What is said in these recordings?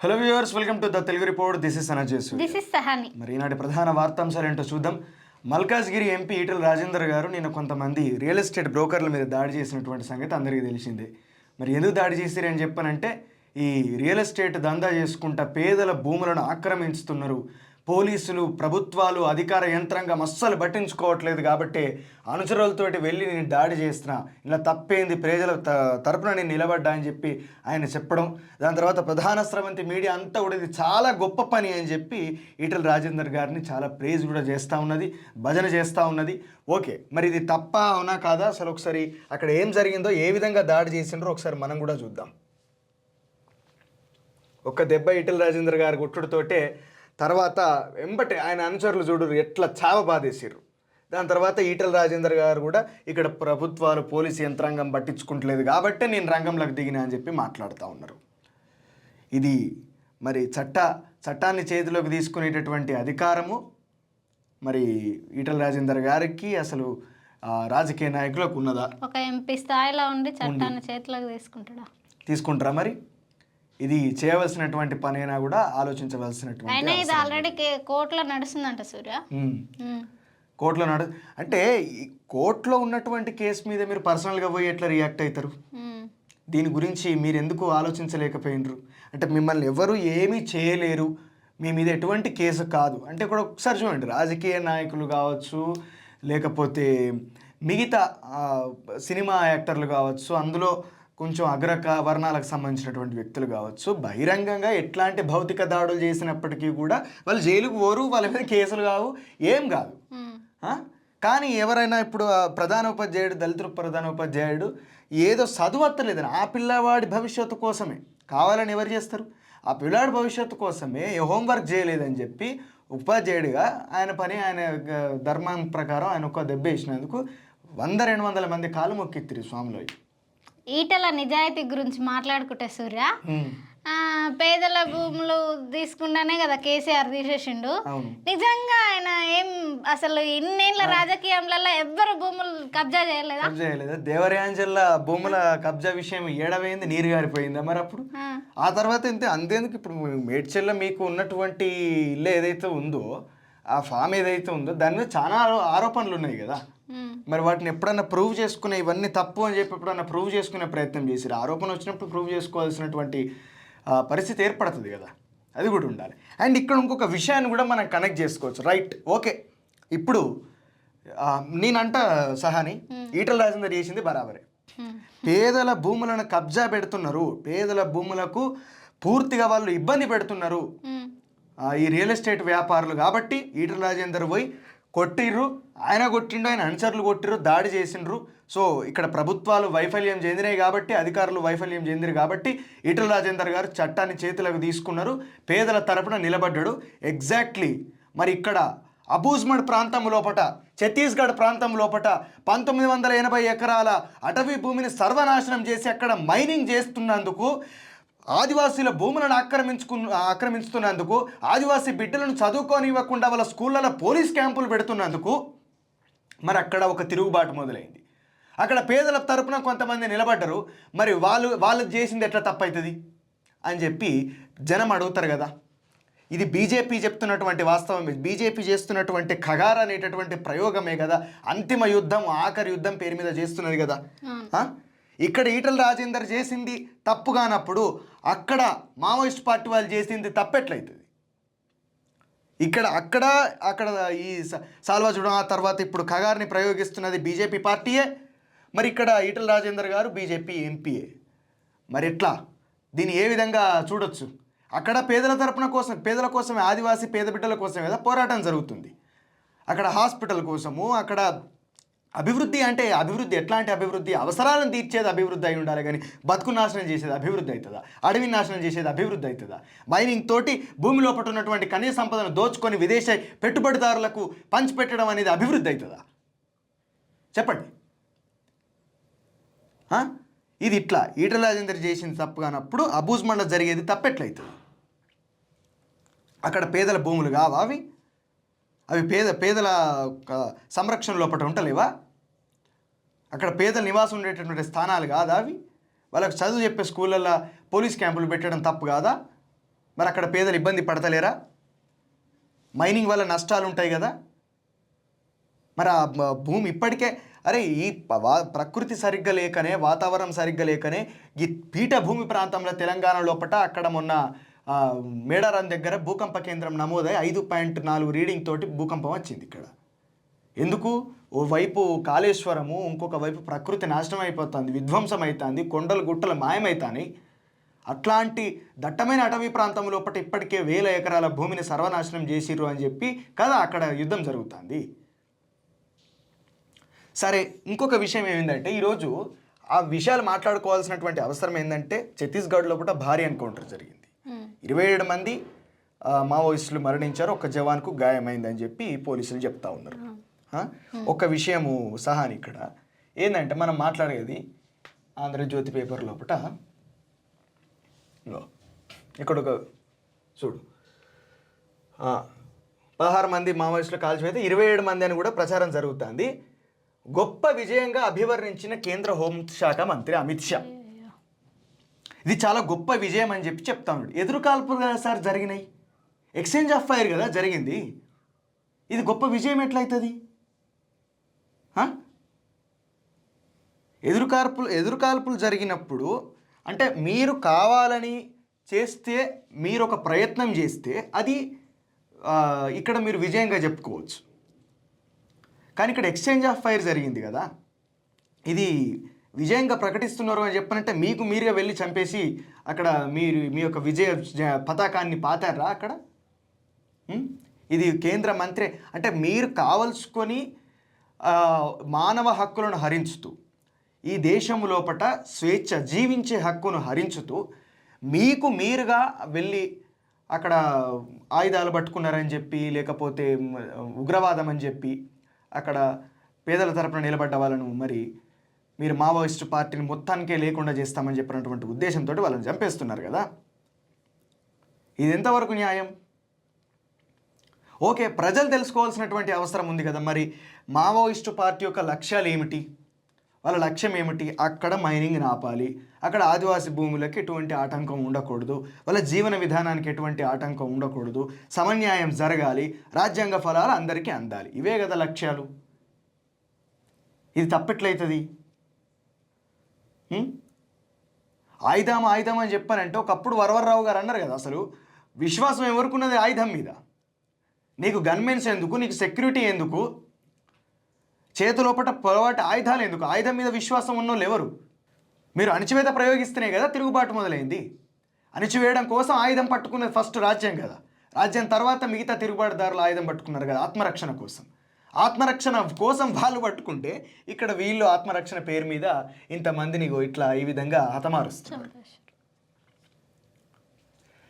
Hello viewers, welcome to the Telugu report. This is అనజేసు. This is Sahani. మరి ఈనాటి ప్రధాన వార్తాంశాలు ఏంటో చూద్దాం. మల్కాజ్గిరి ఎంపీ ఈటెల రాజేందర్ గారు నిన్న కొంతమంది రియల్ ఎస్టేట్ బ్రోకర్ల మీద దాడి చేసినటువంటి సంగతి అందరికీ తెలిసిందే. మరి ఎందుకు దాడి చేసిరు అని చెప్పనంటే, ఈ రియల్ ఎస్టేట్ దందా చేసుకుంటా పేదల భూములను ఆక్రమించుతున్నారు, పోలీసులు, ప్రభుత్వాలు, అధికార యంత్రాంగం అస్సలు పట్టించుకోవట్లేదు కాబట్టి అనుచరులతోటి వెళ్ళి నేను దాడి చేస్తున్నా, ఇలా తప్పేంది, ప్రజల తరపున నేను నిలబడ్డా అని చెప్పి ఆయన చెప్పడం. దాని తర్వాత ప్రధాన స్రవంతి మీడియా అంతా కూడా ఇది చాలా గొప్ప పని అని చెప్పి ఈటెల రాజేందర్ గారిని చాలా ప్రేజ్ కూడా చేస్తూ ఉన్నది, భజన చేస్తూ ఉన్నది. ఓకే, మరి ఇది తప్ప అవునా కాదా, అసలు ఒకసారి అక్కడ ఏం జరిగిందో, ఏ విధంగా దాడి చేసిండ్రో ఒకసారి మనం కూడా చూద్దాం. ఒక్క దెబ్బ ఈటెల రాజేందర్ గారి కొట్టుడితోటే తర్వాత వెంబటి ఆయన అనుచరులు చూడరు ఎట్లా చావ బాధేసారు. దాని తర్వాత ఈటెల రాజేందర్ గారు కూడా ఇక్కడ ప్రభుత్వాలు, పోలీసు యంత్రాంగం పట్టించుకుంటలేదు కాబట్టే నేను రంగంలోకి దిగినా అని చెప్పి మాట్లాడుతూ ఉన్నారు. ఇది మరి చట్టాన్ని చేతిలోకి తీసుకునేటటువంటి అధికారము మరి ఈటెల రాజేందర్ గారికి అసలు రాజకీయ నాయకులకు ఉన్నదా? ఒక ఎంపీ స్థాయిలో ఉండి చట్టాన్ని చేతిలోకి తీసుకుంటారా? మరి ఇది చేయవలసినటువంటి పని అయినా కూడా ఆలోచించవలసినటువంటి. ఇది ఆల్రెడీ కోర్టులో నడుస్తుందంట సూర్య. కోర్టులో అంటే కోర్టులో ఉన్నటువంటి కేసు మీద మీరు పర్సనల్గా పోయి ఎట్లా రియాక్ట్ అవుతారు? దీని గురించి మీరు ఎందుకు ఆలోచించలేకపోయినరు? అంటే మిమ్మల్ని ఎవరు ఏమీ చేయలేరు, మీ మీద ఎటువంటి కేసు కాదు అంటే కూడా ఒకసారి చూడండి. రాజకీయ నాయకులు కావచ్చు, లేకపోతే మిగతా సినిమా యాక్టర్లు కావచ్చు, అందులో కొంచెం వర్ణాలకు సంబంధించినటువంటి వ్యక్తులు కావచ్చు, బహిరంగంగా ఎట్లాంటి భౌతిక దాడులు చేసినప్పటికీ కూడా వాళ్ళు జైలుకు పోరు, వాళ్ళ మీద కేసులు కావు, ఏం కాదు. కానీ ఎవరైనా ఇప్పుడు ప్రధానోపాధ్యాయుడు, దళితుల ప్రధానోపాధ్యాయుడు ఏదో చదువత్తలేదని ఆ పిల్లవాడి భవిష్యత్తు కోసమే కావాలని ఎవరు చేస్తారు? ఆ పిల్లాడి భవిష్యత్తు కోసమే హోంవర్క్ చేయలేదని చెప్పి ఉపాధ్యాయుడిగా ఆయన పని, ఆయన ధర్మం ప్రకారం ఆయన ఒక దెబ్బ వేసినందుకు 100-200 మంది కాలు మొక్కిత్తిరి స్వామిలో. ఈటెల నిజాయితీ గురించి మాట్లాడుకుంటే సూర్య, పేదల భూములు తీసుకుంటానే కదా కేసీఆర్ తీసేసిండు. నిజంగా ఆయన ఏం అసలు ఇన్నేళ్ల రాజకీయంలో ఎవ్వరు భూములు కబ్జా చేయలేదా? దేవరాంజల్ల భూముల కబ్జా విషయం ఏడవైంది, నీరు గారిపోయిందా మరి అప్పుడు? ఆ తర్వాత అంతేందుకు ఇప్పుడు మేడ్చల్ల మీకు ఉన్నటువంటి ఇల్లు ఏదైతే ఉందో, ఆ ఫామ్ ఏదైతే ఉందో దాని మీద చాలా ఆరోపణలు ఉన్నాయి కదా. మరి వాటిని ఎప్పుడన్నా ప్రూవ్ చేసుకునే, ఇవన్నీ తప్పు అని చెప్పి ఎప్పుడన్నా ప్రూవ్ చేసుకునే ప్రయత్నం చేసిరు. ఆరోపణ వచ్చినప్పుడు ప్రూవ్ చేసుకోవాల్సినటువంటి పరిస్థితి ఏర్పడుతుంది కదా, అది కూడా ఉండాలి. అండ్ ఇక్కడ ఇంకొక విషయాన్ని కూడా మనం కనెక్ట్ చేసుకోవచ్చు. Right, okay. ఇప్పుడు నేనంట సహాని, ఈటెల రాజేందర్ చేసింది బరాబరే. పేదల భూములను కబ్జా పెడుతున్నారు, పేదల భూములకు పూర్తిగా వాళ్ళు ఇబ్బంది పెడుతున్నారు ఈ రియల్ ఎస్టేట్ వ్యాపారులు కాబట్టి ఈటెల రాజేందర్ పోయి కొట్టిర్రు, ఆయన కొట్టిండు, ఆయన అనుచరులు కొట్టిర్రు, దాడి చేసిండ్రు. సో ఇక్కడ ప్రభుత్వాలు వైఫల్యం చెందినాయి కాబట్టి, అధికారులు వైఫల్యం చెందిరు కాబట్టి ఈటెల రాజేందర్ గారు చట్టాన్ని చేతులకు తీసుకున్నారు, పేదల తరపున నిలబడ్డాడు. ఎగ్జాక్ట్లీ మరి ఇక్కడ అబూజ్మడ్ ప్రాంతం లోపట, ఛత్తీస్గఢ్ ప్రాంతం లోపట 1980 ఎకరాల అటవీ భూమిని సర్వనాశనం చేసి అక్కడ మైనింగ్ చేస్తున్నందుకు, ఆదివాసీల భూములను ఆక్రమించుతున్నందుకు, ఆదివాసీ బిడ్డలను చదువుకోనివ్వకుండా వాళ్ళ స్కూళ్ళలో పోలీస్ క్యాంపులు పెడుతున్నందుకు మరి అక్కడ ఒక తిరుగుబాటు మొదలైంది. అక్కడ పేదల తరపున కొంతమంది నిలబడ్డరు. మరి వాళ్ళు చేసింది ఎట్లా తప్పవుతుంది అని చెప్పి జనం అడుగుతారు కదా. ఇది బీజేపీ చెప్తున్నటువంటి వాస్తవమే, బీజేపీ చేస్తున్నటువంటి ఖగార్ అనేటటువంటి ప్రయోగమే కదా. అంతిమ యుద్ధం, ఆఖరి యుద్ధం పేరు మీద చేస్తున్నది కదా. ఇక్కడ ఈటెల రాజేందర్ చేసింది తప్పు కానప్పుడు అక్కడ మావోయిస్ట్ పార్టీ వాళ్ళు చేసింది తప్పెట్లయితుంది? అక్కడ ఈ సాల్వా చూడడం, ఆ తర్వాత ఇప్పుడు ఖగార్ని ప్రయోగిస్తున్నది బీజేపీ పార్టీయే. మరి ఇక్కడ ఈటెల రాజేందర్ గారు బీజేపీ ఎంపీఏ. మరి ఎట్లా దీన్ని ఏ విధంగా చూడొచ్చు? అక్కడ పేదల కోసమే, ఆదివాసీ పేద బిడ్డల కోసమే కదా పోరాటం జరుగుతుంది. అక్కడ హాస్పిటల్ కోసము, అక్కడ అభివృద్ధి అంటే అభివృద్ధి ఎట్లాంటి అభివృద్ధి? అవసరాలను తీర్చేది అభివృద్ధి అయి ఉండాలి కానీ బతుకు నాశనం చేసేది అభివృద్ధి అవుతుందా? అడవిని నాశనం చేసేది అభివృద్ధి అవుతుందా? మైనింగ్ తోటి భూమి లోపల ఉన్నటువంటి ఖనిజ సంపదను దోచుకొని విదేశ పెట్టుబడిదారులకు పంచిపెట్టడం అనేది అభివృద్ధి అవుతుందా? చెప్పండి. ఇది ఇట్లా ఈటెల రాజేందర్ చేసింది తప్పు కానప్పుడు అబూజ్మండ్లో జరిగేది తప్పెట్లయితుంది? అక్కడ పేదల భూములు కావా అవి పేదల సంరక్షణ లోపల ఉంటలేవా? అక్కడ పేదల నివాసం ఉండేటటువంటి స్థానాలు కాదా అవి? వాళ్ళకి చదువు చెప్పే స్కూళ్ళల్లో పోలీస్ క్యాంపులు పెట్టడం తప్పు కాదా? మరి అక్కడ పేదలు ఇబ్బంది పడతలేరా? మైనింగ్ వల్ల నష్టాలు ఉంటాయి కదా. మరి ఆ భూమి ఇప్పటికే అరే ఈ ప్రకృతి సరిగ్గా లేకనే, వాతావరణం సరిగ్గా లేకనే ఈ పీఠభూమి ప్రాంతంలో తెలంగాణ లోపల అక్కడ మొన్న మేడారం దగ్గర భూకంప కేంద్రం నమోదై 5.4 రీడింగ్ తోటి భూకంపం వచ్చింది ఇక్కడ. ఎందుకు? ఓవైపు కాళేశ్వరము, ఇంకొక వైపు ప్రకృతి నాశనం అయిపోతుంది, విధ్వంసం అవుతుంది, కొండలు గుట్టలు మాయమవుతాయి. అట్లాంటి దట్టమైన అటవీ ప్రాంతం లోపల ఇప్పటికే 1000 ఎకరాల భూమిని సర్వనాశనం చేసిర్రు అని చెప్పి కదా అక్కడ యుద్ధం జరుగుతుంది. సరే, ఇంకొక విషయం ఏమిందంటే ఈరోజు ఆ విషయాలు మాట్లాడుకోవాల్సినటువంటి అవసరం ఏంటంటే ఛత్తీస్గఢ్ లోపల భారీ ఎన్కౌంటర్ జరిగింది. 27 మంది మావోయిస్టులు మరణించారు, ఒక జవాన్కు గాయమైందని చెప్పి పోలీసులు చెప్తా ఉన్నారు. ఒక విషయము సహాని ఇక్కడ ఏంటంటే మనం మాట్లాడేది ఆంధ్రజ్యోతి పేపర్ లోపల ఇక్కడ ఒక చూడు 16 మంది మావోయిస్టులు కాల్చిపోతే 27 మంది అని కూడా ప్రచారం జరుగుతుంది. గొప్ప విజయంగా అభివర్ణించిన కేంద్ర హోంశాఖ మంత్రి అమిత్ షా ఇది చాలా గొప్ప విజయం అని చెప్పి చెప్తా ఉన్నాడు. ఎదురు కాల్పులు కదా సార్ జరిగినాయి, ఎక్స్చేంజ్ ఆఫ్ ఫైర్ కదా జరిగింది, ఇది గొప్ప విజయం ఎట్లయితుంది? ఎదురుకాల్పులు జరిగినప్పుడు అంటే మీరు కావాలని చేస్తే, మీరు ఒక ప్రయత్నం చేస్తే అది ఇక్కడ మీరు విజయంగా చెప్పుకోవచ్చు. కానీ ఇక్కడ ఎక్స్చేంజ్ ఆఫ్ ఫైర్ జరిగింది కదా, ఇది విజయంగా ప్రకటిస్తున్నారు అని చెప్పనంటే మీకు మీరుగా వెళ్ళి చంపేసి అక్కడ మీరు మీ యొక్క విజయ పతాకాన్ని పాతారా అక్కడ? ఇది కేంద్ర మంత్రి అంటే మీరు కావలసుకొని మానవ హక్కులను హరించుతూ, ఈ దేశం లోపట స్వేచ్ఛ జీవించే హక్కును హరించుతూ మీకు మీరుగా వెళ్ళి అక్కడ ఆయుధాలు పట్టుకున్నారని చెప్పి, లేకపోతే ఉగ్రవాదం అని చెప్పి అక్కడ పేదల తరపున నిలబడ్డ వాళ్ళను మరి మీరు మావోయిస్టు పార్టీని మొత్తానికే లేకుండా చేస్తామని చెప్పినటువంటి ఉద్దేశంతో వాళ్ళని చంపేస్తున్నారు కదా. ఇది ఎంతవరకు న్యాయం? ఓకే, ప్రజలు తెలుసుకోవాల్సినటువంటి అవసరం ఉంది కదా. మరి మావోయిస్టు పార్టీ యొక్క లక్ష్యాలు ఏమిటి, వాళ్ళ లక్ష్యం ఏమిటి? అక్కడ మైనింగ్ ఆపాలి, అక్కడ ఆదివాసీ భూములకు ఎటువంటి ఆటంకం ఉండకూడదు, వాళ్ళ జీవన విధానానికి ఎటువంటి ఆటంకం ఉండకూడదు, సమన్యాయం జరగాలి, రాజ్యాంగ ఫలాలు అందరికీ అందాలి. ఇవే కదా లక్ష్యాలు. ఇది తప్పెట్లయితుంది? ఆయుధం అని చెప్పానంటే ఒకప్పుడు వరవర్రావు గారు అన్నారు కదా, అసలు విశ్వాసం ఎవరుకున్నది ఆయుధం మీద. నీకు గన్మెన్స్ ఎందుకు, నీకు సెక్యూరిటీ ఎందుకు, చేతిలోపట పొరపాటు ఆయుధాలు ఎందుకు? ఆయుధం మీద విశ్వాసం ఉన్నోళ్ళు ఎవరు? మీరు అణచివేత ప్రయోగిస్తేనే కదా తిరుగుబాటు మొదలైంది. అణచివేయడం కోసం ఆయుధం పట్టుకున్నది ఫస్ట్ రాజ్యం కదా. రాజ్యం తర్వాత మిగతా తిరుగుబాటుదారులు ఆయుధం పట్టుకున్నారు కదా ఆత్మరక్షణ కోసం. ఆత్మరక్షణ కోసం వాళ్ళు పట్టుకుంటే ఇక్కడ వీళ్ళు ఆత్మరక్షణ పేరు మీద ఇంతమందిని ఇట్లా ఈ విధంగా హతమారుస్తున్నారు.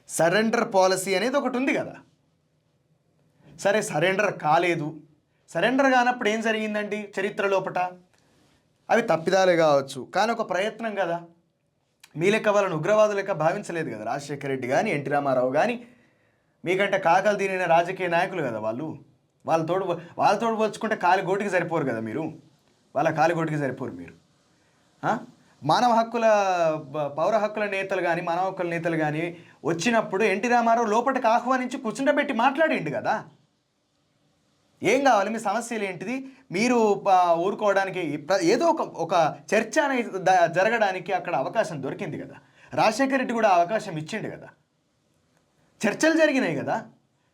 సరెండర్ పాలసీ అనేది ఒకటి ఉంది కదా. సరే, సరెండర్ కాలేదు. సరెండర్ కానప్పుడు ఏం జరిగిందండి చరిత్ర లోపట? అవి తప్పిదాలే కావచ్చు, కానీ ఒక ప్రయత్నం కదా. మీ లెక్క వాళ్ళని ఉగ్రవాదు లెక్క భావించలేదు కదా రాజశేఖర రెడ్డి కానీ, ఎన్టీ రామారావు కానీ. మీకంటే కాకలు తినిన రాజకీయ నాయకులు కదా వాళ్ళు. వాళ్ళతోడు పోల్చుకుంటే కాలిగోటికి సరిపోరు కదా మీరు. వాళ్ళ కాలిగోటికి సరిపోరు మీరు. మానవ హక్కుల పౌర హక్కుల నేతలు కానీ, మానవ హక్కుల నేతలు కానీ వచ్చినప్పుడు ఎన్టీ రామారావు లోపలికి ఆహ్వానించి కూర్చుండబెట్టి మాట్లాడిండు కదా. ఏం కావాలి, మీ సమస్యలు ఏంటిది, మీరు ఊరుకోవడానికి ఏదో ఒక చర్చ అనేది జరగడానికి అక్కడ అవకాశం దొరికింది కదా. రాజశేఖర రెడ్డి కూడా అవకాశం ఇచ్చిండు కదా. చర్చలు జరిగినాయి కదా.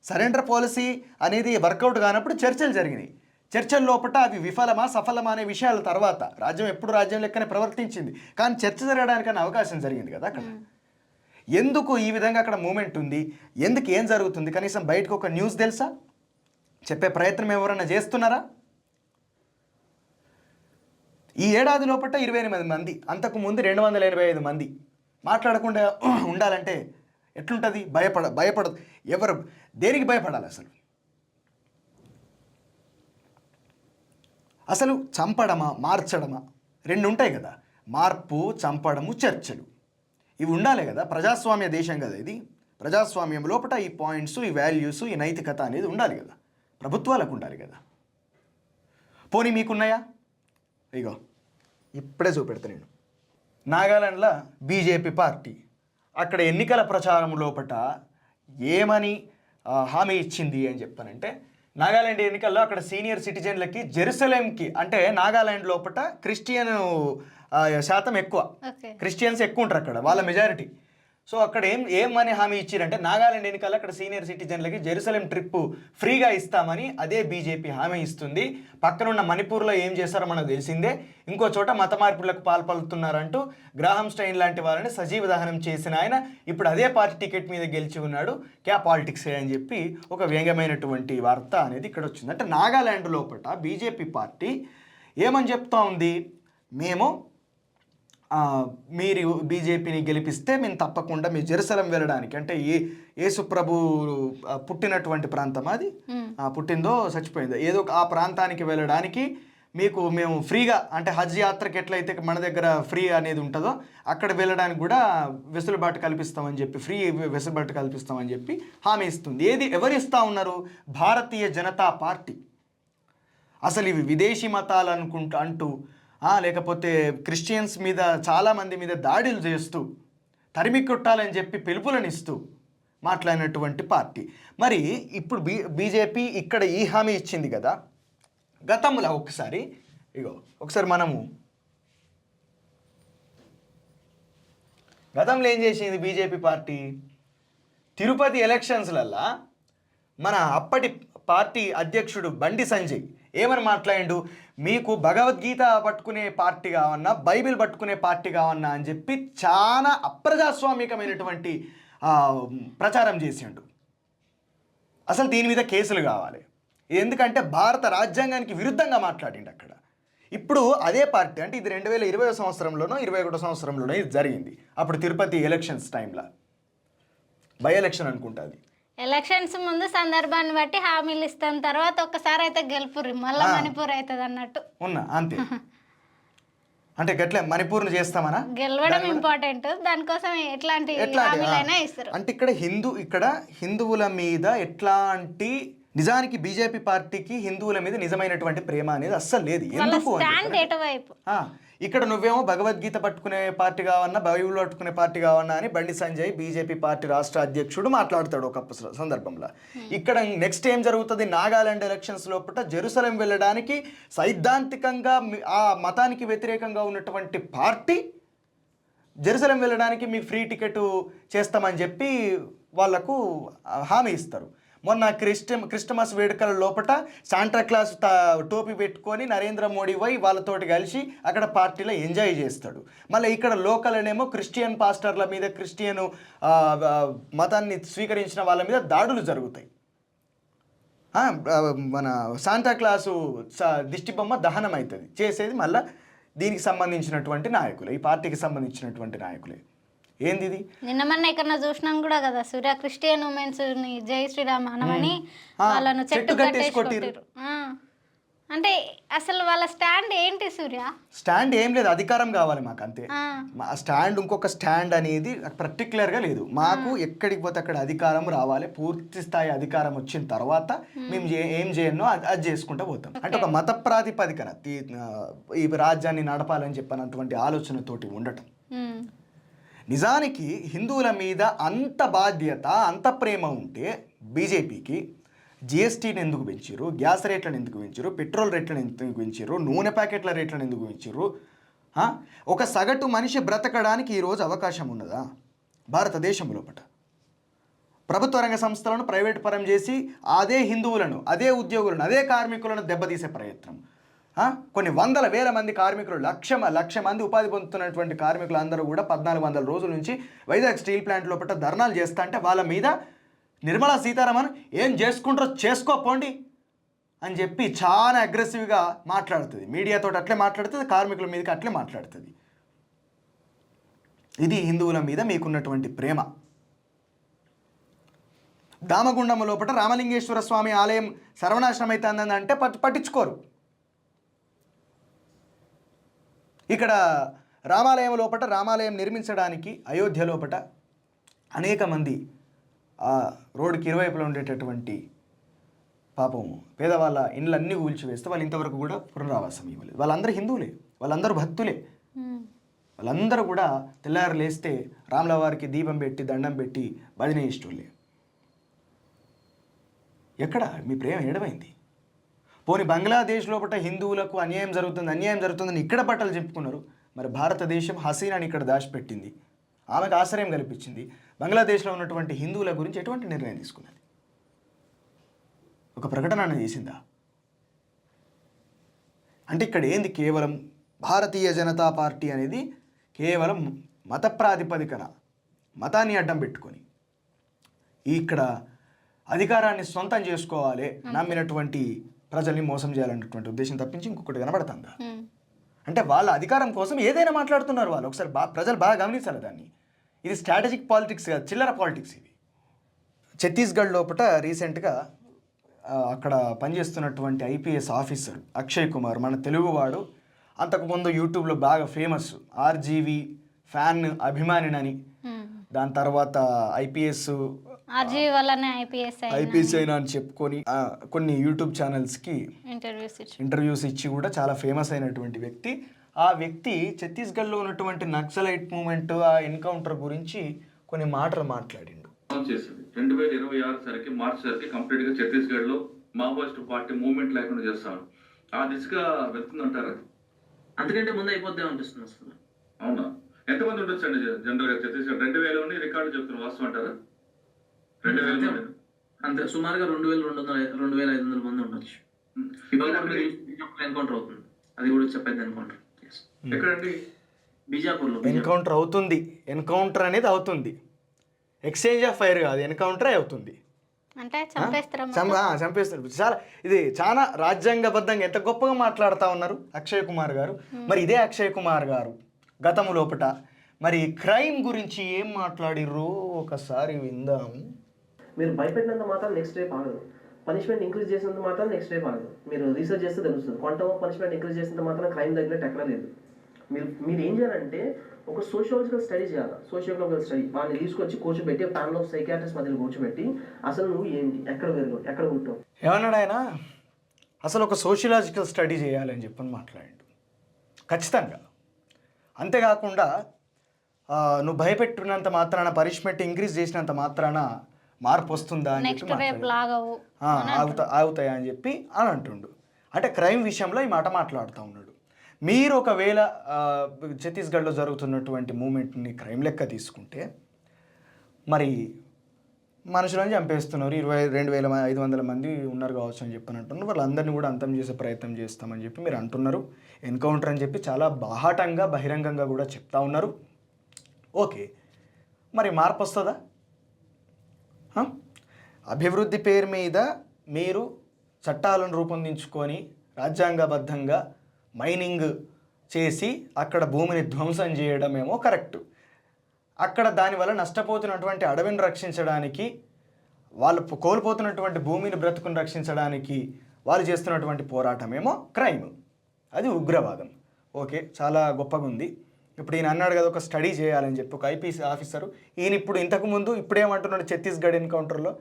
సరెండర్ పాలసీ అనేది వర్కౌట్ కానప్పుడు చర్చలు జరిగినాయి. చర్చల లోపల అవి విఫలమా సఫలమా అనే విషయాల తర్వాత రాజ్యం ఎప్పుడు రాజ్యం లెక్కనే ప్రవర్తించింది, కానీ చర్చ జరగడానికన్నా అవకాశం జరిగింది కదా అక్కడ. ఎందుకు ఈ విధంగా అక్కడ మూమెంట్ ఉంది, ఎందుకు ఏం జరుగుతుంది, కనీసం బయటకు ఒక న్యూస్ తెలుసా? చెప్పే ప్రయత్నం ఎవరన్నా చేస్తున్నారా? ఈ ఏడాది లోపల 28 మంది, అంతకుముందు 285 మంది మాట్లాడకుండా ఉండాలంటే ఎట్లుంటుంది? భయపడదు ఎవరు, దేనికి భయపడాలి అసలు చంపడమా మార్చడమా రెండు ఉంటాయి కదా. మార్పు, చంపడము, చర్చలు, ఇవి ఉండాలి కదా. ప్రజాస్వామ్య దేశం కదా ఇది. ప్రజాస్వామ్యం లోపల ఈ పాయింట్స్, ఈ వాల్యూస్, ఈ నైతికత అనేది ఉండాలి కదా, ప్రభుత్వాలకు ఉండాలి కదా. పోనీ మీకున్నాయా? ఇగో ఇప్పుడే చూపెడతా నేను. నాగాలాండ్లో బీజేపీ పార్టీ అక్కడ ఎన్నికల ప్రచారం లోపల ఏమని హామీ ఇచ్చింది అని చెప్పానంటే, నాగాలాండ్ ఎన్నికల్లో అక్కడ సీనియర్ సిటిజన్లకి జెరూసలేంకి, అంటే నాగాలాండ్ లోపల క్రిస్టియన్ శాతం ఎక్కువ, క్రిస్టియన్స్ ఎక్కువ ఉంటారు అక్కడ, వాళ్ళ మెజారిటీ. సో అక్కడ ఏమని హామీ ఇచ్చారంటే, నాగాలాండ్ ఎన్నికల్లో అక్కడ సీనియర్ సిటిజన్లకి జెరూసలేం ట్రిప్ ఫ్రీగా ఇస్తామని అదే బీజేపీ హామీ ఇస్తుంది. పక్కనున్న మణిపూర్లో ఏం చేస్తారో మనకు తెలిసిందే. ఇంకో చోట మత మార్పులకు పాల్పడుతున్నారంటూ గ్రాహం స్టైన్ లాంటి వాళ్ళని సజీవ దహనం చేసిన ఆయన ఇప్పుడు అదే పార్టీ టికెట్ మీద గెలిచి ఉన్నాడు. క్యా పాలిటిక్స్ అని చెప్పి ఒక వ్యంగ్యమైనటువంటి వార్త అనేది ఇక్కడ వచ్చింది. అంటే నాగాలాండ్ లోపల బీజేపీ పార్టీ ఏమని చెప్తా ఉంది, మేము మీరు బీజేపీని గెలిపిస్తే మేము తప్పకుండా మీ జెరూసలేం వెళ్ళడానికి, అంటే యేసు ప్రభు పుట్టినటువంటి ప్రాంతం అది, పుట్టిందో చచ్చిపోయిందో ఏదో ఆ ప్రాంతానికి వెళ్ళడానికి మేము ఫ్రీగా, అంటే హజ్ యాత్రకి ఎట్లయితే మన దగ్గర ఫ్రీ అనేది ఉంటుందో అక్కడ వెళ్ళడానికి కూడా వెసులుబాటు కల్పిస్తామని చెప్పి, ఫ్రీ వెసులుబాటు కల్పిస్తామని చెప్పి హామీ ఇస్తుంది. ఎవరు ఇస్తూ ఉన్నారు? భారతీయ జనతా పార్టీ. అసలు ఇవి విదేశీ మతాలు అంటూ లేకపోతే క్రిస్టియన్స్ మీద చాలామంది మీద దాడులు చేస్తూ తరిమి కొట్టాలని చెప్పి పిలుపులను ఇస్తూ మాట్లాడినటువంటి పార్టీ. మరి ఇప్పుడు బీజేపీ ఇక్కడ ఈ హామీ ఇచ్చింది కదా, గతంలో ఒకసారి మనము గతంలో ఏం చేసింది బీజేపీ పార్టీ? తిరుపతి ఎలక్షన్స్లల్లా మన అప్పటి పార్టీ అధ్యక్షుడు బండి సంజయ్ ఏమని మాట్లాడిండు, మీకు భగవద్గీత పట్టుకునే పార్టీ కావన్నా, బైబిల్ పట్టుకునే పార్టీ కావన్నా అని చెప్పి చాలా అప్రజాస్వామికమైనటువంటి ప్రచారం చేసిండు. అసలు దీని మీద కేసులు కావాలి, ఎందుకంటే భారత రాజ్యాంగానికి విరుద్ధంగా మాట్లాడిండు అక్కడ. ఇప్పుడు అదే పార్టీ, అంటే ఇది 2020 సంవత్సరంలోనో 21 సంవత్సరంలోనో ఇది జరిగింది. అప్పుడు తిరుపతి ఎలక్షన్స్ టైంలో, బై ఎలక్షన్ అనుకుంటుంది. ఎలక్షన్స్ ముందు సందర్భాన్ని బట్టి హామీలు ఇస్తాం, తర్వాత ఒక్కసారి అయితే గెలుపుర్రి, మళ్ళీ మణిపూర్ అవుతుంది అన్నట్టు అంతే. అంటే గట్లే మణిపూర్ని చేస్తామనా? గెలవడం ఇంపార్టెంట్, దానికోసం ఎట్లాంటి హామీలైనా ఇస్తారు. అంటే ఇక్కడ హిందువుల మీద ఎట్లాంటి, నిజానికి బీజేపీ పార్టీకి హిందువుల మీద నిజమైనటువంటి ప్రేమ అనేది అస్సలు లేదు. ఎందుకు ఇక్కడ నువ్వేమో భగవద్గీత పట్టుకునే పార్టీ కావన్నా, బైబిల్ పట్టుకునే పార్టీ కావన్నా అని బండి సంజయ్ బీజేపీ పార్టీ రాష్ట్ర అధ్యక్షుడు మాట్లాడతాడు ఒక సందర్భంలో. ఇక్కడ నెక్స్ట్ ఏం జరుగుతుంది? నాగాలాండ్ ఎలక్షన్స్ లోపల జెరూసలేం వెళ్ళడానికి సైద్ధాంతికంగా ఆ మతానికి వ్యతిరేకంగా ఉన్నటువంటి పార్టీ జెరూసలేం వెళ్ళడానికి మీకు ఫ్రీ టికెట్ చేస్తామని చెప్పి వాళ్లకు హామీ ఇస్తారు. మొన్న క్రిస్టమస్ వేడుకల లోపల శాంటాక్లాస్ టోపీ పెట్టుకొని నరేంద్ర మోడీ పోయి వాళ్ళతోటి కలిసి అక్కడ పార్టీలో ఎంజాయ్ చేస్తాడు. మళ్ళీ ఇక్కడ లోకల్నేమో క్రిస్టియన్ పాస్టర్ల మీద, క్రిస్టియన్ మతాన్ని స్వీకరించిన వాళ్ళ మీద దాడులు జరుగుతాయి. మన శాంటాక్లాసు దిష్టిబొమ్మ దహనం అవుతుంది, చేసేది మళ్ళీ దీనికి సంబంధించినటువంటి నాయకులే, ఈ పార్టీకి సంబంధించినటువంటి నాయకులే. ఏంది ఇది? నిన్న మొన్న ఇక్కడ చూసినాం కూడా కదా, సూర్య క్రిస్టియన్ ఉమెన్స్ ని జై శ్రీరామ్ అనమని వాళ్ళను చెట్టు కట్టేసి కొట్టిరు. అంటే అసలు వాళ్ళ స్టాండ్ ఏంటి సూర్య? స్టాండ్ ఏం లేదు, అధికారం కావాలి మాకు అంతే. స్టాండ్ ఇంకొక స్టాండ్ అనేది పర్టికులర్గా లేదు. మాకు ఎక్కడికి పోతే అక్కడ అధికారం రావాలి, పూర్తి స్థాయి అధికారం వచ్చిన తర్వాత మేము ఏం చేయనో అది చేసుకుంటూ పోతాం. అంటే ఒక మత ప్రాతిపదికన ఈ రాజ్యాన్ని నడపాలని చెప్పినటువంటి ఆలోచనతోటి ఉండటం. నిజానికి హిందువుల మీద అంత బాధ్యత, అంత ప్రేమ ఉంటే బీజేపీకి జిఎస్టీని ఎందుకు పెంచారు, గ్యాస్ రేట్లను ఎందుకు పెంచారు, పెట్రోల్ రేట్లను ఎందుకు పెంచారు, నూనె ప్యాకెట్ల రేట్లను ఎందుకు పెంచారు? ఒక సగటు మనిషి బ్రతకడానికి ఈరోజు అవకాశం ఉన్నదా భారతదేశం లోపల? ప్రభుత్వ రంగ సంస్థలను ప్రైవేట్ పరం చేసి అదే హిందువులను, అదే ఉద్యోగులను, అదే కార్మికులను దెబ్బతీసే ప్రయత్నం. కొన్ని వందల వేల మంది కార్మికులు, లక్ష మంది ఉపాధి పొందుతున్నటువంటి కార్మికులు అందరూ కూడా 1400 రోజుల నుంచి వైజాగ్ స్టీల్ ప్లాంట్ లోపల ధర్నాలు చేస్తా అంటే వాళ్ళ మీద నిర్మలా సీతారామన్ ఏం చేసుకుంటారో చేసుకోపోండి అని చెప్పి చాలా అగ్రెసివ్గా మాట్లాడుతుంది. మీడియాతో అట్లే మాట్లాడుతుంది, కార్మికుల మీదకి అట్లే మాట్లాడుతుంది. ఇది హిందువుల మీద మీకున్నటువంటి ప్రేమ. దామగుండం లోపల రామలింగేశ్వర స్వామి ఆలయం సర్వనాశనం అవుతుందని అంటే పట్టించుకోరు. ఇక్కడ రామాలయం లోపల, రామాలయం నిర్మించడానికి అయోధ్య లోపల అనేక మంది రోడ్డుకి ఇరువైపులో ఉండేటటువంటి పాపం పేదవాళ్ళ ఇండ్లన్నీ కూల్చివేస్తే వాళ్ళు ఇంతవరకు కూడా పునరావాసం ఇవ్వలేదు. వాళ్ళందరూ హిందువులే, వాళ్ళందరూ భక్తులే, వాళ్ళందరూ కూడా తెల్లారు లేస్తే రాముల వారికి దీపం పెట్టి దండం పెట్టి భజన ఇష్టోళ్ళే. ఎక్కడ మీ ప్రేమ ఏడమైంది? పోనీ బంగ్లాదేశ్ లోపల హిందువులకు అన్యాయం జరుగుతుందని ఇక్కడ బట్టలు చెప్పుకున్నారు. మరి భారతదేశం హసీనాని ఇక్కడ దాచిపెట్టింది, ఆమెకు ఆశ్రయం కల్పించింది. బంగ్లాదేశ్లో ఉన్నటువంటి హిందువుల గురించి ఎటువంటి నిర్ణయం తీసుకున్నది? ఒక ప్రకటన చేసిందా? అంటే ఇక్కడ ఏంది? కేవలం భారతీయ జనతా పార్టీ అనేది కేవలం మత ప్రాతిపదికన మతాన్ని అడ్డం పెట్టుకొని ఇక్కడ అధికారాన్ని సొంతం చేసుకోవాలి, నమ్మినటువంటి ప్రజల్ని మోసం చేయాలన్నటువంటి ఉద్దేశం తప్పించి ఇంకొకటి కనబడుతుందా? అంటే వాళ్ళ అధికారం కోసం ఏదైనా మాట్లాడుతున్నారు వాళ్ళు. ఒకసారి ప్రజలు బాగా గమనించాలి దాన్ని. ఇది స్ట్రాటజిక్ పాలిటిక్స్ కాదు, చిల్లర పాలిటిక్స్ ఇవి. ఛత్తీస్గఢ్ లోపల రీసెంట్గా అక్కడ పనిచేస్తున్నటువంటి ఐపీఎస్ ఆఫీసర్ అక్షయ్ కుమార్, మన తెలుగువాడు, అంతకుముందు యూట్యూబ్లో బాగా ఫేమస్ ఆర్జీవి ఫ్యాన్ అభిమానినని, దాని తర్వాత ఐపీఎస్ అయినా అని చెప్పుకొని కొన్ని యూట్యూబ్ ఛానల్స్కి ఇంటర్వ్యూస్ ఇచ్చి కూడా చాలా ఫేమస్ అయినటువంటి వ్యక్తి. ఆ వ్యక్తి ఛత్తీస్గఢ్లో ఉన్నటువంటి నక్సలైట్ మూమెంట్, ఆ ఎన్కౌంటర్ గురించి కొన్ని మాటలు మాట్లాడిండు. 2026 సరికి మార్చి సరికి కంప్లీట్ గా ఛత్తీస్గఢ్ లో మావోయిస్ట్ పార్టీ మూవ్మెంట్ లేకుండా చేస్తాను. ఆ దిశగా వెళ్తుందంటారా? అంతకంటే ముందు అయిపోద్దే అనిపిస్తుంది అసలు. అవునా? ఎంతమంది ఉండొచ్చు అండి జనరల్ గా ఛత్తీస్గఢ్? 2000 రికార్డు చెప్తున్నారు, వాస్తవం అంటారా? 2000 అంతే, సుమారుగా 2200-2500 మంది ఉండొచ్చు. ఎన్కౌంటర్ అవుతుంది, అది కూడా చెప్పేది ఎన్కౌంటర్. ఎక్కడండి? బీజాపూర్లో ఎన్కౌంటర్ అవుతుంది. ఎన్కౌంటర్ అనేది అవుతుంది, ఎక్స్చేంజ్ ఆఫ్ ఫైర్ కాదు, ఎన్కౌంటరే అవుతుంది. అంటే చంపేస్తారు. చాలా ఇది చాలా రాజ్యాంగబద్ధంగా ఎంత గొప్పగా మాట్లాడుతూ ఉన్నారు అక్షయ్ కుమార్ గారు. మరి ఇదే అక్షయ్ కుమార్ గారు గతము లోపట మరి క్రైమ్ గురించి ఏం మాట్లాడిర్రు ఒకసారి విందాం. మీరు భయపెట్టినంత మాత్రం నెక్స్ట్ డే ఆగదు. పనిష్మెంట్ ఇంక్రీజ్ చేసినంత మాత్రం నెక్స్ట్ డే ఆగదు. మీరు రీసెర్చ్ చేస్తే తెలుస్తుంది. క్వాంటమ్ ఆఫ్ పనిష్మెంట్ ఇంక్రీజ్ చేసినంత మాత్రం క్రైమ్ తగ్గినట్టు ఎక్కడ లేదు. మీరు ఏం చేయాలంటే ఒక సోషియాలజికల్ స్టడీ చేయాలి. సోషియోగ్రాఫికల్ స్టడీ వాళ్ళని తీసుకొచ్చి కూర్చోబెట్టి ప్యానల్ ఆఫ్ సైకియాట్రిస్ట్ మధ్యలో కూర్చోబెట్టి అసలు నువ్వు ఏంటి, ఎక్కడ పెరుగు, ఎక్కడ పుట్టావు ఏమన్నాడు ఆయన? అసలు ఒక సోషియలాజికల్ స్టడీ చేయాలని చెప్పని మాట్లాడాడు ఖచ్చితంగా. అంతేకాకుండా నువ్వు భయపెట్టినంత మాత్రాన, పనిష్మెంట్ ఇంక్రీజ్ చేసినంత మాత్రాన మార్పు వస్తుందా అని చెప్పి ఆగుతాయా అని చెప్పి అని అంటుండు. అంటే క్రైమ్ విషయంలో ఈ మాట మాట్లాడుతూ ఉన్నాడు. మీరు ఒకవేళ ఛత్తీస్గఢ్లో జరుగుతున్నటువంటి మూమెంట్ని క్రైమ్ లెక్క తీసుకుంటే మరి మనుషులను చంపేస్తున్నారు, 22,500 మంది ఉన్నారు కావచ్చు అని చెప్పని అంటున్నారు. వాళ్ళందరినీ కూడా అంతం చేసే ప్రయత్నం చేస్తామని చెప్పి మీరు అంటున్నారు. ఎన్కౌంటర్ అని చెప్పి చాలా బాహాటంగా బహిరంగంగా కూడా చెప్తా ఉన్నారు. ఓకే, మరి మార్పు వస్తుందా? అభివృద్ధి పేరు మీద మీరు చట్టాలను రూపొందించుకొని రాజ్యాంగబద్ధంగా మైనింగ్ చేసి అక్కడ భూమిని ధ్వంసం చేయడమేమో కరెక్టు. అక్కడ దానివల్ల నష్టపోతున్నటువంటి అడవిని రక్షించడానికి, వాళ్ళు కోల్పోతున్నటువంటి భూమిని బ్రతుకుని రక్షించడానికి వాళ్ళు చేస్తున్నటువంటి పోరాటమేమో క్రైమ్, అది ఉగ్రవాదం. ఓకే, చాలా గొప్పగా ఉంది. ఇప్పుడు ఈయన అన్నాడు కదా ఒక స్టడీ చేయాలని చెప్పి, ఒక ఐపీఎస్ ఆఫీసరు. ఈయన ఇంతకుముందు ఇప్పుడేమంటున్నాడు, ఛత్తీస్గఢ్ ఎన్కౌంటర్లో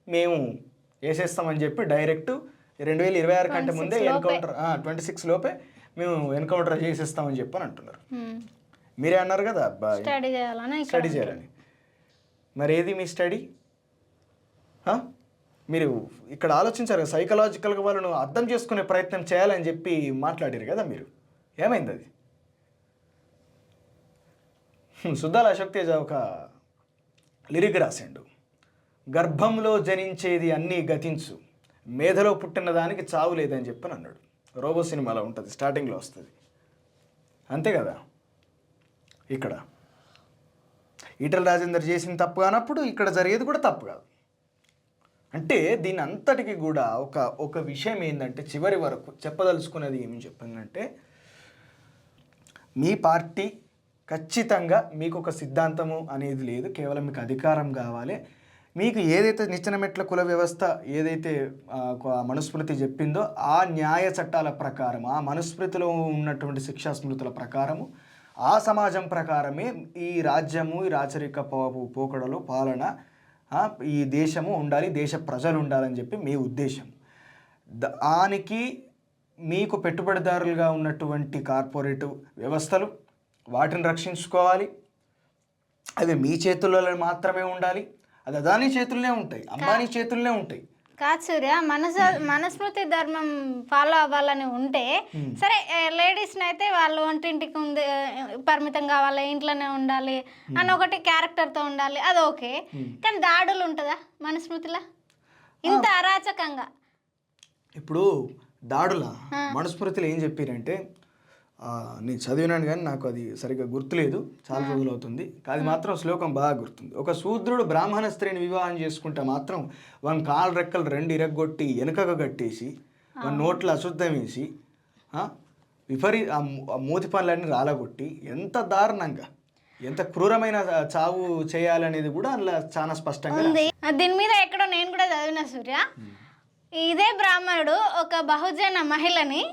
మేము వేసేస్తామని చెప్పి డైరెక్ట్ 2026 కంటే ముందే ఎన్కౌంటర్ 26 లోపే మేము ఎన్కౌంటర్ చేసేస్తామని చెప్పని అంటున్నారు. మీరే అన్నారు కదా స్టడీ చేయాలని. మరి ఏది మీ స్టడీ? మీరు ఇక్కడ ఆలోచించారు కదా, సైకలాజికల్గా వాళ్ళను అర్థం చేసుకునే ప్రయత్నం చేయాలని చెప్పి మాట్లాడారు కదా మీరు. ఏమైంది అది? సుద్దాల అశోక్ తేజ ఒక లిరిక్ రాసిండు, గర్భంలో జనించేది అన్నీ గతించు, మేధలో పుట్టిన దానికి చావు లేదని చెప్పని అన్నాడు. రోబో సినిమాలో ఉంటుంది, స్టార్టింగ్లో వస్తుంది. అంతే కదా. ఇక్కడ ఈటల రాజేందర్ చేసిన తప్పు కానప్పుడు ఇక్కడ జరిగేది కూడా తప్పు కాదు. అంటే దీని అంతటికి కూడా ఒక విషయం ఏంటంటే, చివరి వరకు చెప్పదలుచుకున్నది ఏమి చెప్పిందంటే, మీ పార్టీ ఖచ్చితంగా మీకు ఒక సిద్ధాంతము అనేది లేదు, కేవలం మీకు అధికారం కావాలి. మీకు ఏదైతే నిచ్చెన మెట్ల కుల వ్యవస్థ ఏదైతే మనుస్మృతి చెప్పిందో ఆ న్యాయ చట్టాల ప్రకారం, ఆ మనుస్మృతిలో ఉన్నటువంటి శిక్షా స్మృతుల ప్రకారము, ఆ సమాజం ప్రకారమే ఈ రాజ్యము, ఈ రాచరిక పోకడలు, పాలన, ఈ దేశము ఉండాలి, దేశ ప్రజలు ఉండాలని చెప్పి మీ ఉద్దేశం. దానికి మీకు పెట్టుబడిదారులుగా ఉన్నటువంటి కార్పొరేటివ్ వ్యవస్థలు, వాటిని రక్షించుకోవాలి. అవి మీ చేతుల్లో మాత్రమే ఉండాలి. అది అదానీ చేతుల్లోనే ఉంటాయి, అంబానీ చేతుల్లోనే ఉంటాయి. కాదు సూర్య, మనస్మృతి ధర్మం ఫాలో అవ్వాలని ఉంటే సరే, లేడీస్ని అయితే వాళ్ళు వంటింటికి ఉంది పరిమితం కావాలి, ఇంట్లోనే ఉండాలి అని ఒకటి క్యారెక్టర్తో ఉండాలి, అది ఓకే. కానీ దాడులు ఉంటుందా మనుస్మృతిలో ఇంత అరాచకంగా? ఇప్పుడు దాడుల మనుస్మృతిలో ఏం చెప్పారంటే, నేను చదివినాను కానీ నాకు అది సరిగ్గా గుర్తులేదు, చాలా రోజులు అవుతుంది. అది మాత్రం శ్లోకం బాగా గుర్తుంది. ఒక శూద్రుడు బ్రాహ్మణ స్త్రీని వివాహం చేసుకుంటే మాత్రం వాని కాళ్ళు రెక్కలు 2 ఇరగ్గొట్టి వెనుకగా కట్టేసి వాని నోట్లో అశుద్ధం వేసి ఆ మూతి పనులన్నీ రాలగొట్టి ఎంత దారుణంగా ఎంత క్రూరమైన చావు చేయాలనేది కూడా అందులో చాలా స్పష్టంగా ఉంది. దీని మీద ఎక్కడో నేను కూడా చదివిన సూర్య. ఇదే బ్రాహ్మణుడు ఒక బహుజన మహిళని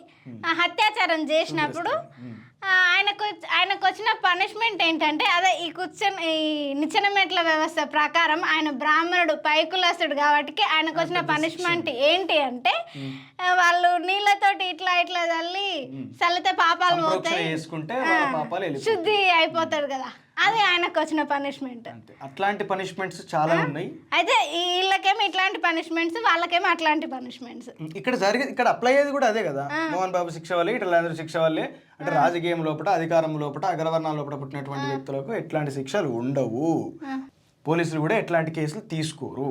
అత్యాచారం చేసినప్పుడు ఆయనకు వచ్చిన పనిష్మెంట్ ఏంటంటే, అదే ఈ నిచ్చెన మెట్ల వ్యవస్థ ప్రకారం ఆయన బ్రాహ్మణుడు పైకులసుడు కాబట్టి ఆయనకు వచ్చిన పనిష్మెంట్ ఏంటి అంటే, వాళ్ళు నీళ్ళతోటి ఇట్లా చల్లి చల్లితే పాపాలు పోతాయి, శుద్ధి అయిపోతాడు కదా, అది ఆయనకు వచ్చిన పనిష్మెంట్. అట్లాంటి పనిష్మెంట్స్ చాలా ఉన్నాయి. అయితే వీళ్ళకేమో ఇట్లాంటి పనిష్మెంట్స్, వాళ్ళకేమో అట్లాంటి పనిష్మెంట్స్. ఇక్కడ అప్లై అయ్యేది కూడా అదే కదా. మోహన్ బాబు శిక్ష వల్లే, ఇట్లా శిక్ష వల్లే అంటే రాజకీయం లోపల, అధికారం లోపల, అగ్రవర్ణాల లోపల పుట్టినటువంటి వ్యక్తులకు ఎట్లాంటి శిక్షలు ఉండవు. పోలీసులు కూడా ఎట్లాంటి కేసులు తీసుకోరు.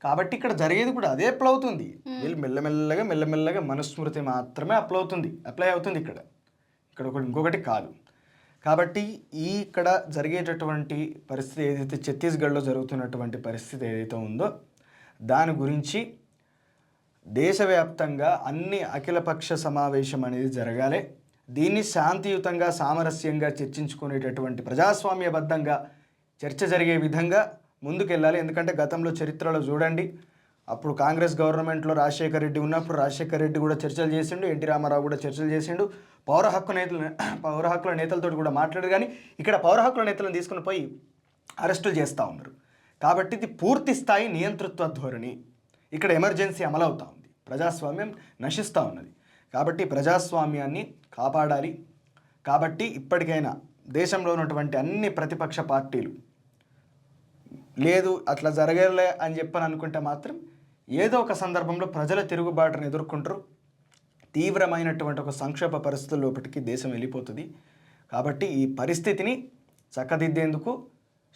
కాబట్టి ఇక్కడ జరిగేది కూడా అదే అప్లై అవుతుంది. వీళ్ళు మెల్లమెల్లగా మనుస్మృతి మాత్రమే అప్లై అవుతుంది ఇక్కడ ఇంకొకటి కాదు. కాబట్టి ఇక్కడ జరిగేటటువంటి పరిస్థితి ఏదైతే ఛత్తీస్గఢ్లో జరుగుతున్నటువంటి పరిస్థితి ఏదైతే ఉందో దాని గురించి దేశవ్యాప్తంగా అన్ని అఖిలపక్ష సమావేశం అనేది జరగాలి. దీన్ని శాంతియుతంగా సామరస్యంగా చర్చించుకునేటటువంటి ప్రజాస్వామ్యబద్ధంగా చర్చ జరిగే విధంగా ముందుకెళ్ళాలి. ఎందుకంటే గతంలో చరిత్రలో చూడండి, అప్పుడు కాంగ్రెస్ గవర్నమెంట్లో రాజశేఖర రెడ్డి ఉన్నప్పుడు రాజశేఖర రెడ్డి కూడా చర్చలు చేసిండు, ఎన్టీ రామారావు కూడా చర్చలు చేసిండు, పౌర హక్కుల నేతలతో కూడా మాట్లాడారు. కానీ ఇక్కడ పౌర హక్కుల నేతలను తీసుకుని పోయి అరెస్టులు చేస్తూ ఉన్నారు. కాబట్టి ఇది పూర్తి స్థాయి నియంతృత్వ ధోరణి. ఇక్కడ ఎమర్జెన్సీ అమలవుతూ ఉంది, ప్రజాస్వామ్యం నశిస్తూ ఉన్నది. కాబట్టి ప్రజాస్వామ్యాన్ని కాపాడాలి. కాబట్టి ఇప్పటికైనా దేశంలో ఉన్నటువంటి అన్ని ప్రతిపక్ష పార్టీలు లేదు అట్లా జరగలే అని చెప్పని అనుకుంటే మాత్రం ఏదో ఒక సందర్భంలో ప్రజల తిరుగుబాటును ఎదుర్కొంటారు. తీవ్రమైనటువంటి ఒక సంక్షోభ పరిస్థితుల లోపలికి దేశం వెళ్ళిపోతుంది. కాబట్టి ఈ పరిస్థితిని చక్కదిద్దేందుకు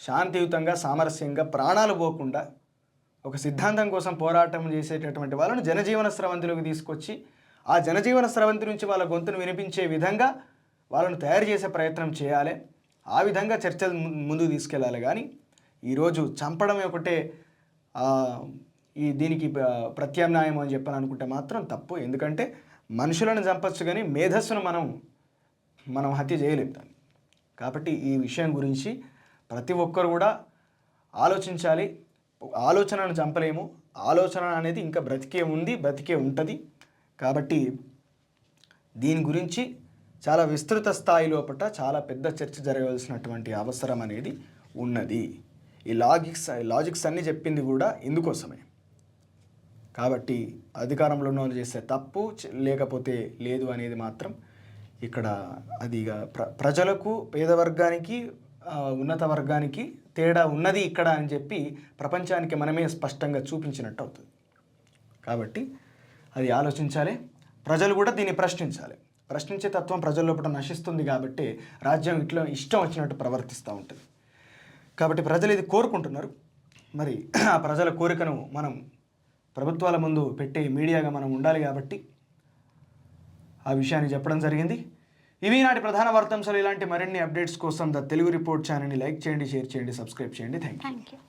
శాంతియుతంగా సామరస్యంగా ప్రాణాలు పోకుండా ఒక సిద్ధాంతం కోసం పోరాటం చేసేటటువంటి వాళ్ళను జనజీవన స్రవంతిలోకి తీసుకొచ్చి ఆ జనజీవన స్రవంతి నుంచి వాళ్ళ గొంతును వినిపించే విధంగా వాళ్ళను తయారు చేసే ప్రయత్నం చేయాలి. ఆ విధంగా చర్చలు ముందుకు తీసుకెళ్ళాలి. కానీ ఈరోజు చంపడమే ఒకటే దీనికి ప్రత్యామ్నాయం అని చెప్పని అనుకుంటే మాత్రం తప్పు. ఎందుకంటే మనుషులను చంపచ్చు కానీ మేధస్సును మనం హత్య చేయలేం దాన్ని. కాబట్టి ఈ విషయం గురించి ప్రతి ఒక్కరు కూడా ఆలోచించాలి. ఆలోచనను చంపలేము, ఆలోచన అనేది ఇంకా బ్రతికే ఉంటుంది. కాబట్టి దీని గురించి చాలా విస్తృత స్థాయి లోపల చాలా పెద్ద చర్చ జరగవలసినటువంటి అవసరం అనేది ఉన్నది. ఈ లాజిక్స్ అన్నీ చెప్పింది కూడా ఇందుకోసమే. కాబట్టి అధికారంలో ఉన్న వాళ్ళు చేసే తప్పు లేకపోతే లేదు అనేది మాత్రం ఇక్కడ అది ప్రజలకు, పేదవర్గానికి, ఉన్నత వర్గానికి తేడా ఉన్నది ఇక్కడ అని చెప్పి ప్రపంచానికి మనమే స్పష్టంగా చూపించినట్టు అవుతుంది. కాబట్టి అది ఆలోచించాలి. ప్రజలు కూడా దీన్ని ప్రశ్నించాలి. ప్రశ్నించే తత్వం ప్రజల లోపల నశిస్తుంది. కాబట్టి రాజ్యం ఇష్టం వచ్చినట్టు ప్రవర్తిస్తూ ఉంటుంది. కాబట్టి ప్రజలు ఇది కోరుకుంటున్నారు. మరి ఆ ప్రజల కోరికను మనం ప్రభుత్వాల ముందు పెట్టే మీడియాగా మనం ఉండాలి. కాబట్టి ఆ విషయాన్ని చెప్పడం జరిగింది. ఇవి నాటి ప్రధాన వార్తాంశాలు. ఇలాంటి మరిన్ని అప్డేట్స్ కోసం ద తెలుగు రిపోర్ట్ ఛానల్ని లైక్ చేయండి, షేర్ చేయండి, సబ్స్క్రైబ్ చేయండి. Thank you.